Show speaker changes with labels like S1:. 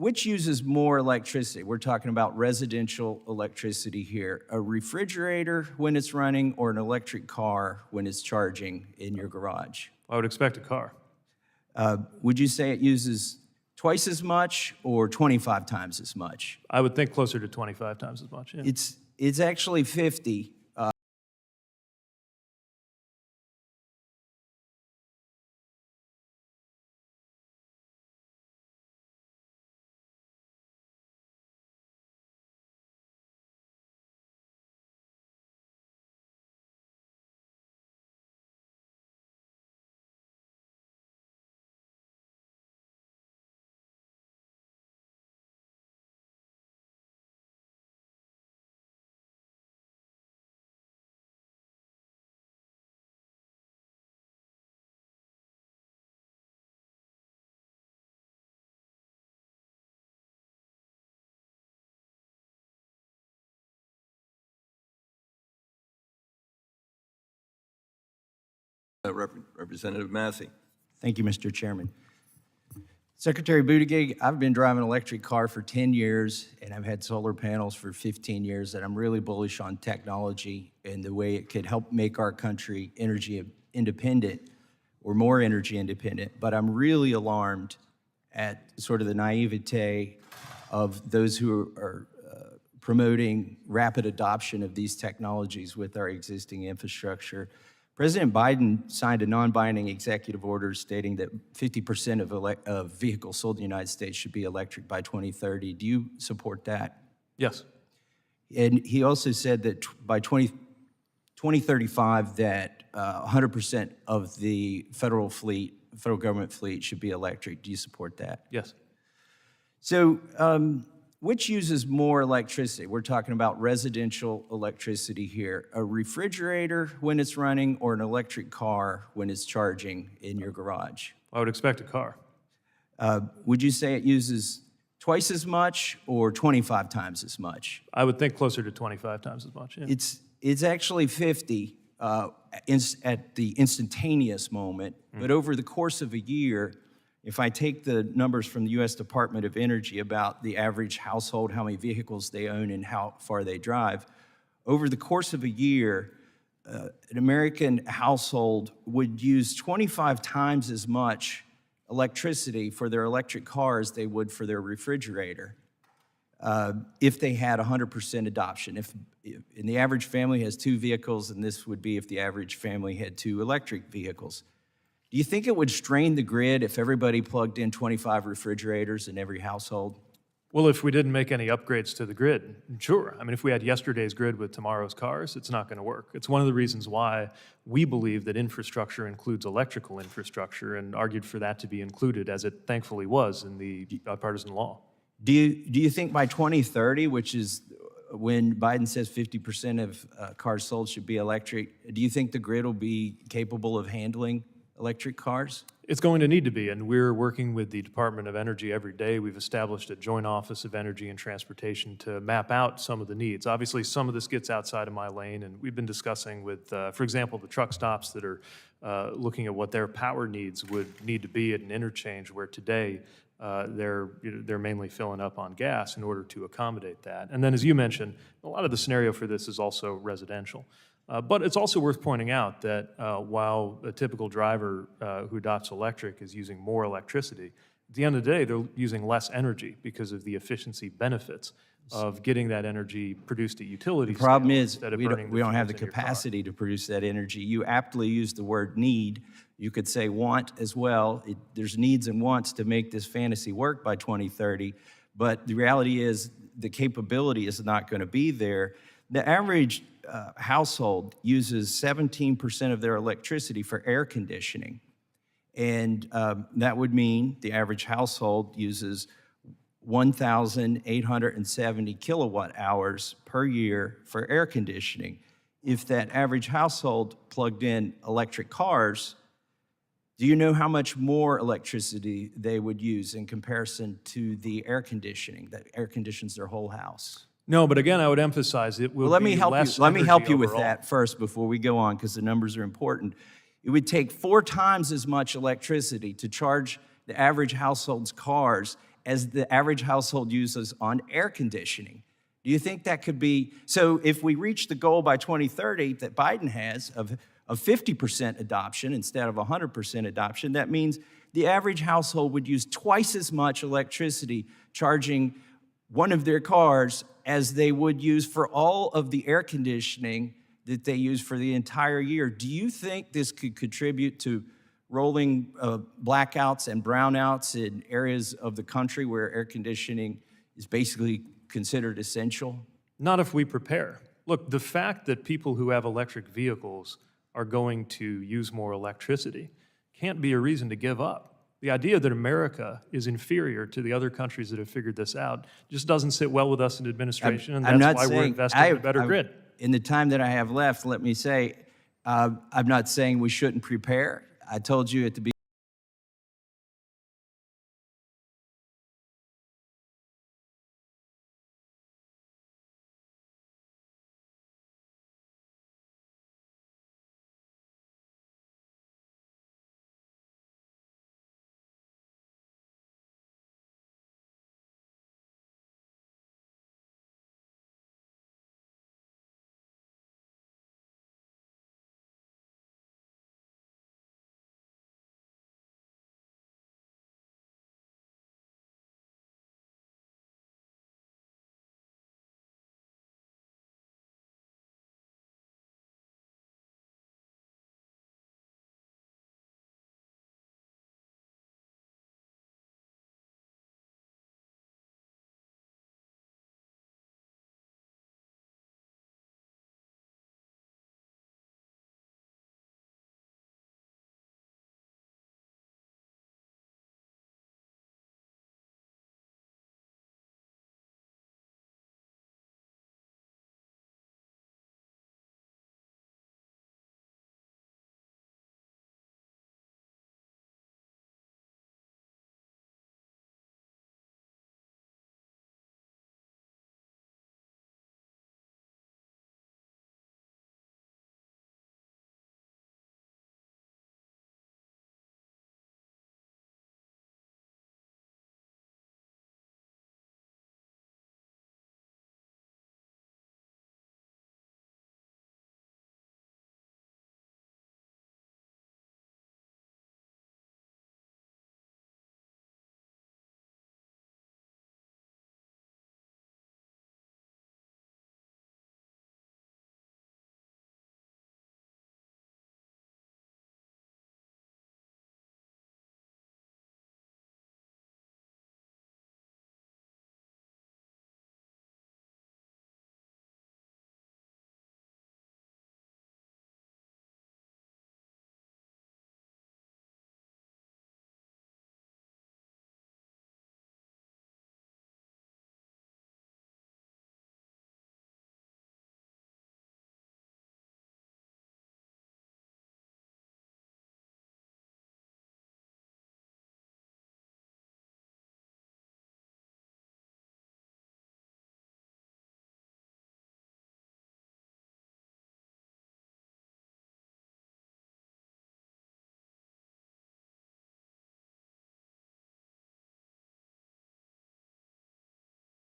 S1: Which uses more electricity? We're talking about residential electricity here. A refrigerator when it's running or an electric car when it's charging in your garage?
S2: I would expect a car.
S1: Would you say it uses twice as much or 25 times as much?
S2: I would think closer to 25 times as much. Yeah.
S1: It's actually 50.
S3: Representative Massie.
S1: Thank you, Mr. Chairman. Secretary Buttigieg, I've been driving an electric car for 10 years, and I've had solar panels for 15 years, and I'm really bullish on technology and the way it could help make our country energy independent or more energy independent. But I'm really alarmed at sort of the naivete of those who are promoting rapid adoption of these technologies with our existing infrastructure. President Biden signed a non-binding executive order stating that 50% of vehicles sold in the United States should be electric by 2030. Do you support that?
S2: Yes.
S1: And he also said that by 2035 that 100% of the federal government fleet should be electric. Do you support that?
S2: Yes.
S1: So which uses more electricity? We're talking about residential electricity here. A refrigerator when it's running or an electric car when it's charging in your garage?
S2: I would expect a car.
S1: Would you say it uses twice as much or 25 times as much?
S2: I would think closer to 25 times as much. Yeah.
S1: It's actually 50 at the instantaneous moment, but over the course of a year, if I take the numbers from the U.S. Department of Energy about the average household, how many vehicles they own and how far they drive, over the course of a year, an American household would use 25 times as much electricity for their electric car as they would for their refrigerator if they had 100% adoption. And the average family has 2 vehicles, and this would be if the average family had 2 electric vehicles. Do you think it would strain the grid if everybody plugged in 25 refrigerators in every household?
S2: Well, if we didn't make any upgrades to the grid, sure. I mean, if we had yesterday's grid with tomorrow's cars, it's not going to work. It's one of the reasons why we believe that infrastructure includes electrical infrastructure and argued for that to be included, as it thankfully was in the bipartisan law.
S1: Do you think by 2030, which is when Biden says 50% of cars sold should be electric, do you think the grid will be capable of handling electric cars?
S2: It's going to need to be, and we're working with the Department of Energy every day. We've established a joint office of energy and transportation to map out some of the needs. Obviously, some of this gets outside of my lane, and we've been discussing with, for example, the truck stops that are looking at what their power needs would need to be at an interchange where today they're mainly filling up on gas in order to accommodate that. And then, as you mentioned, a lot of the scenario for this is also residential. But it's also worth pointing out that while a typical driver who adopts electric is using more electricity, at the end of the day, they're using less energy because of the efficiency benefits of getting that energy produced at utility.
S1: The problem is
S2: we
S1: don't have the capacity to produce that energy. You aptly used the word need. You could say want as well. There's needs and wants to make this fantasy work by 2030, but the reality is the capability is not going to be there. The average household uses 17% of their electricity for air conditioning. And that would mean the average household uses 1,870 kilowatt hours per year for air conditioning. If that average household plugged in electric cars, do you know how much more electricity they would use in comparison to the air conditioning that air conditions their whole house?
S2: No, but again, I would emphasize it will
S1: Let
S2: be
S1: me help
S2: less
S1: you. Let me help you
S2: overall.
S1: with that first before we go on, because the numbers are important. It would take 4 times as much electricity to charge the average household's cars as the average household uses on air conditioning. Do you think that could be, so if we reach the goal by 2030 that Biden has of 50% adoption instead of 100% adoption, that means the average household would use twice as much electricity charging one of their cars as they would use for all of the air conditioning that they use for the entire year. Do you think this could contribute to rolling blackouts and brownouts in areas of the country where air conditioning is basically considered essential?
S2: Not if we prepare. Look, the fact that people who have electric vehicles are going to use more electricity can't be a reason to give up. The idea that America is inferior to the other countries that have figured this out just doesn't sit well with us in administration, and that's why we're investing in a better grid.
S1: In the time that I have left, let me say, I'm not saying we shouldn't prepare. I told you at the